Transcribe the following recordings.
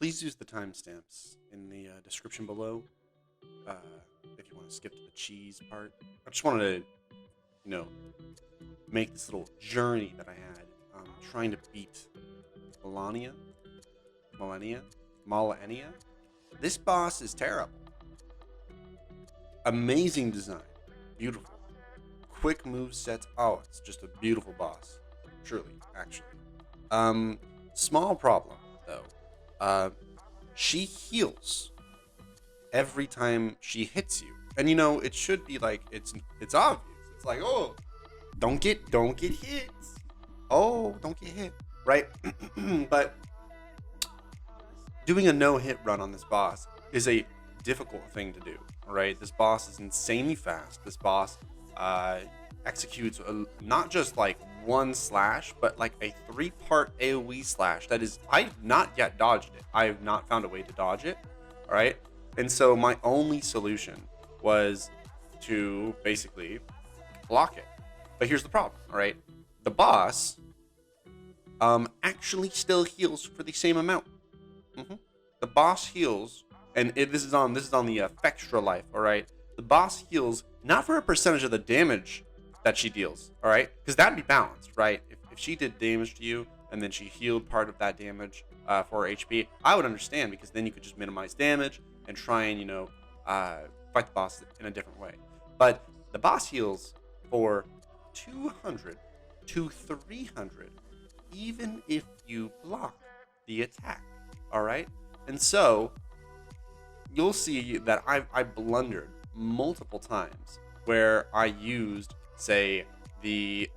Please use the timestamps in the description below uh, if you want to skip to the cheese part. I just wanted to, make this little journey that I had trying to beat Malenia. Malenia. This boss is terrible. Amazing design. Beautiful. Quick move sets. Oh, it's just a beautiful boss. Truly, actually. Small problem, though. She heals every time she hits you. And it should be like it's obvious. It's like, oh, don't get hit. Oh, don't get hit. Right? But doing a no-hit run on this boss is a difficult thing to do. Right? This boss is insanely fast. This boss executes not just like one slash, but like a 3-part AoE slash that is, I've not yet dodged it. I have not found a way to dodge it. All right. And so my only solution was to basically block it. But here's the problem. All right. The boss actually still heals for the same amount. The boss heals, and this is on the Fextra life. All right. The boss heals not for a percentage of the damage that she deals, all right? Because that'd be balanced, right? If she did damage to you and then she healed part of that damage for her HP, I would understand, because then you could just minimize damage and try and, fight the boss in a different way. But the boss heals for 200 to 300, even if you block the attack, all right? And so you'll see that I blundered multiple times where I used, say, the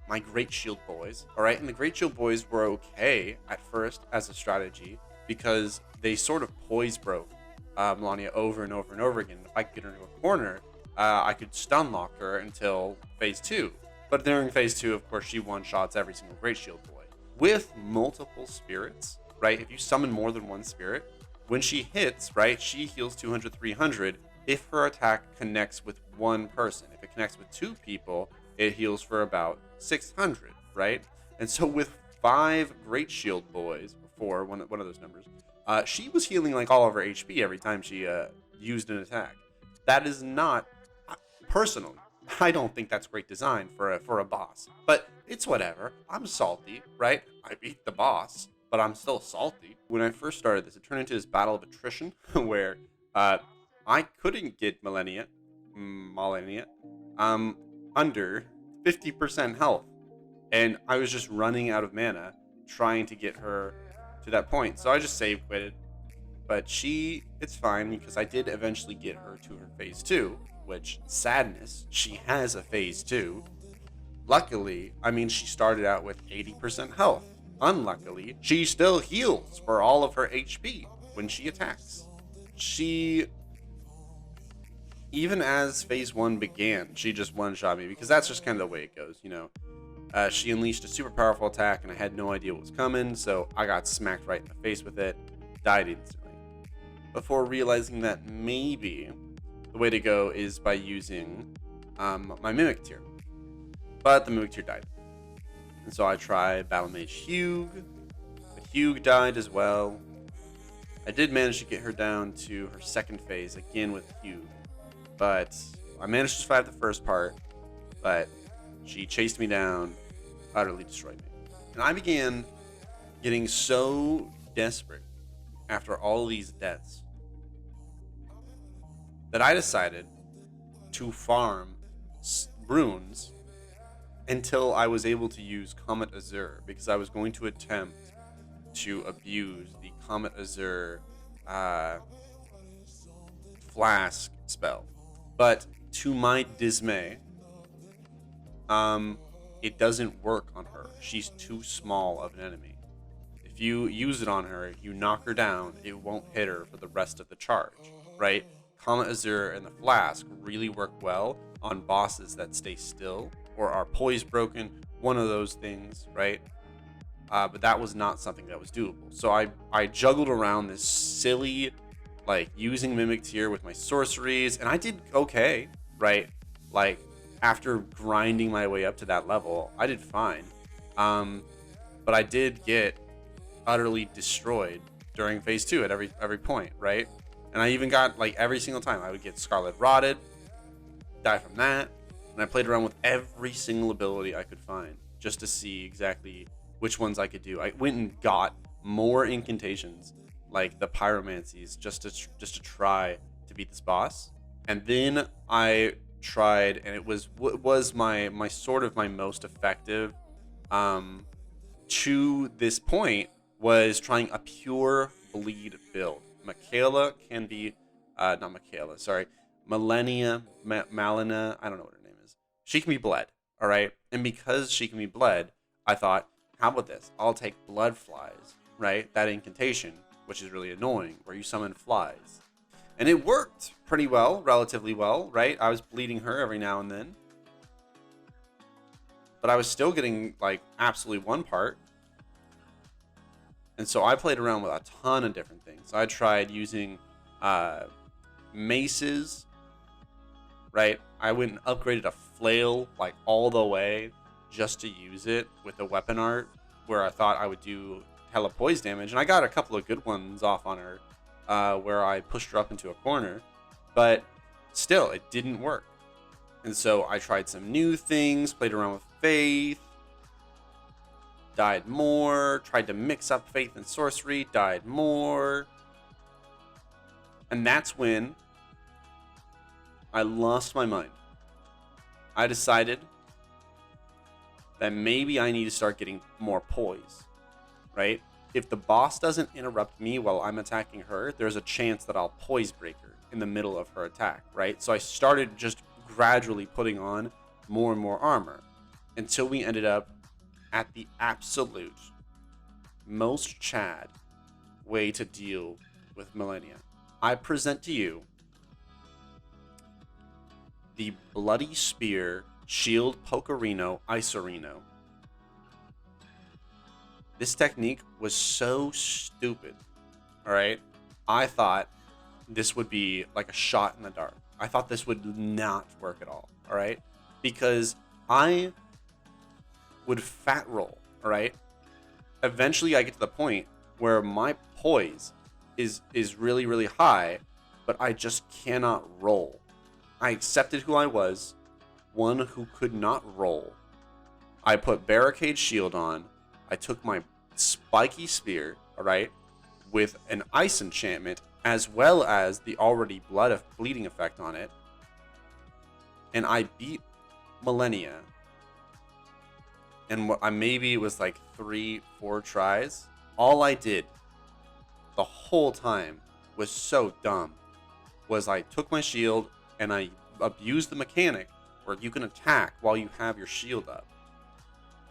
my Great Shield Boys, all right? And the Great Shield Boys were okay at first as a strategy because they sort of poise broke Malenia over and over and over again. If I could get her into a corner, I could stun lock her until phase 2. But during phase 2, of course, she one-shots every single Great Shield Boy. With multiple spirits, right? If you summon more than one spirit, when she hits, right, she heals 200, 300 if her attack connects with one person. If it connects with 2 people, it heals for about 600, right? And so with 5 Great Shield Boys, or 4, one of those numbers, she was healing like all of her HP every time she used an attack. That is not, personally, I don't think that's great design for a boss. But it's whatever. I'm salty, right? I beat the boss, but I'm still salty. When I first started this, it turned into this battle of attrition where I couldn't get Malenia under 50% health. And I was just running out of mana trying to get her to that point. So I just save quitted. But it's fine, because I did eventually get her to her phase 2, which, sadness, she has a phase 2. Luckily, she started out with 80% health. Unluckily, she still heals for all of her HP when she attacks. Even as phase 1 began, she just one-shot me, because that's just kind of the way it goes, She unleashed a super powerful attack, and I had no idea what was coming, so I got smacked right in the face with it, died instantly. Before realizing that maybe the way to go is by using my Mimic tier. But the Mimic tier died. And so I tried Battle Mage Hugh. The Hugh died as well. I did manage to get her down to her second phase, again with Hugh. But I managed to survive the first part, but she chased me down, utterly destroyed me. And I began getting so desperate after all these deaths that I decided to farm runes until I was able to use Comet Azure, because I was going to attempt to abuse the Comet Azure flask spell. But to my dismay, it doesn't work on her. She's too small of an enemy. If you use it on her, you knock her down, it won't hit her for the rest of the charge, right? Comet Azure and the Flask really work well on bosses that stay still or are poise broken, one of those things, right? But that was not something that was doable. So I juggled around this silly, like, using Mimic Tier with my sorceries, and I did okay, right? Like, after grinding my way up to that level, I did fine. But I did get utterly destroyed during phase 2 at every point, right? And I even got like every single time I would get Scarlet Rotted, die from that, and I played around with every single ability I could find just to see exactly which ones I could do. I went and got more incantations, like the pyromancies, just to try to beat this boss. And then I tried, and it was my sort of my most effective to this point was trying a pure bleed build. Michaela can be, not Michaela, sorry, Malenia, Malina, I don't know what her name is. She can be bled, all right? And because she can be bled, I thought, how about this? I'll take blood flies, right? That incantation, which is really annoying, where you summon flies. And it worked pretty well, relatively well, right? I was bleeding her every now and then. But I was still getting, like, absolutely one part. And so I played around with a ton of different things. I tried using maces, right? I went and upgraded a flail, like, all the way just to use it with the weapon art, where I thought I would do hella poise damage. And I got a couple of good ones off on her, where I pushed her up into a corner. But still, it didn't work. And so I tried some new things, played around with Faith, died more, tried to mix up Faith and Sorcery, died more. And that's when I lost my mind. I decided that maybe I need to start getting more poise, right? If the boss doesn't interrupt me while I'm attacking her, there's a chance that I'll poise break her in the middle of her attack, right? So I started just gradually putting on more and more armor until we ended up at the absolute most Chad way to deal with Malenia. I present to you the Bloody Spear Shield Pokerino Isorino. This technique was so stupid, all right? I thought this would be like a shot in the dark. I thought this would not work at all right? Because I would fat roll, all right? Eventually I get to the point where my poise is really, really high, but I just cannot roll. I accepted who I was, one who could not roll. I put Barricade Shield on. I took my spiky spear, all right, with an ice enchantment, as well as the already bleeding effect on it. And I beat Malenia. And maybe it was like 3-4 tries. All I did the whole time was so dumb. Was I took my shield and I abused the mechanic where you can attack while you have your shield up.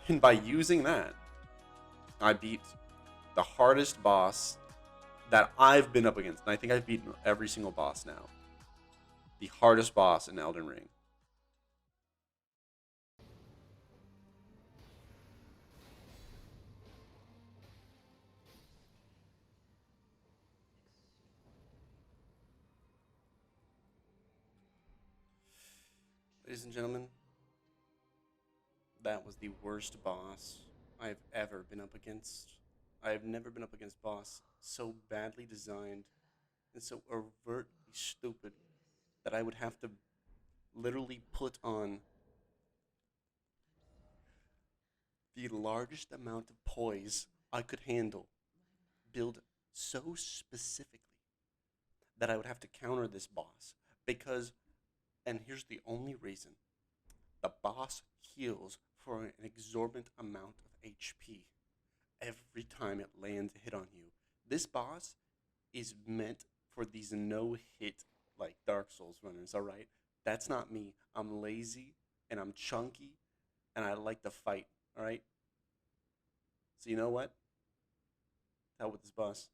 And by using that, I beat the hardest boss that I've been up against. And I think I've beaten every single boss now. The hardest boss in Elden Ring. Ladies and gentlemen, that was the worst boss I've ever been up against. I have never been up against boss so badly designed and so overtly stupid that I would have to literally put on the largest amount of poise I could handle, build so specifically that I would have to counter this boss. Because, and here's the only reason, the boss heals for an exorbitant amount of HP every time it lands a hit on you. This boss is meant for these no-hit, like, Dark Souls runners, alright? That's not me. I'm lazy, and I'm chunky, and I like to fight, alright? So you know what? Hell with this boss.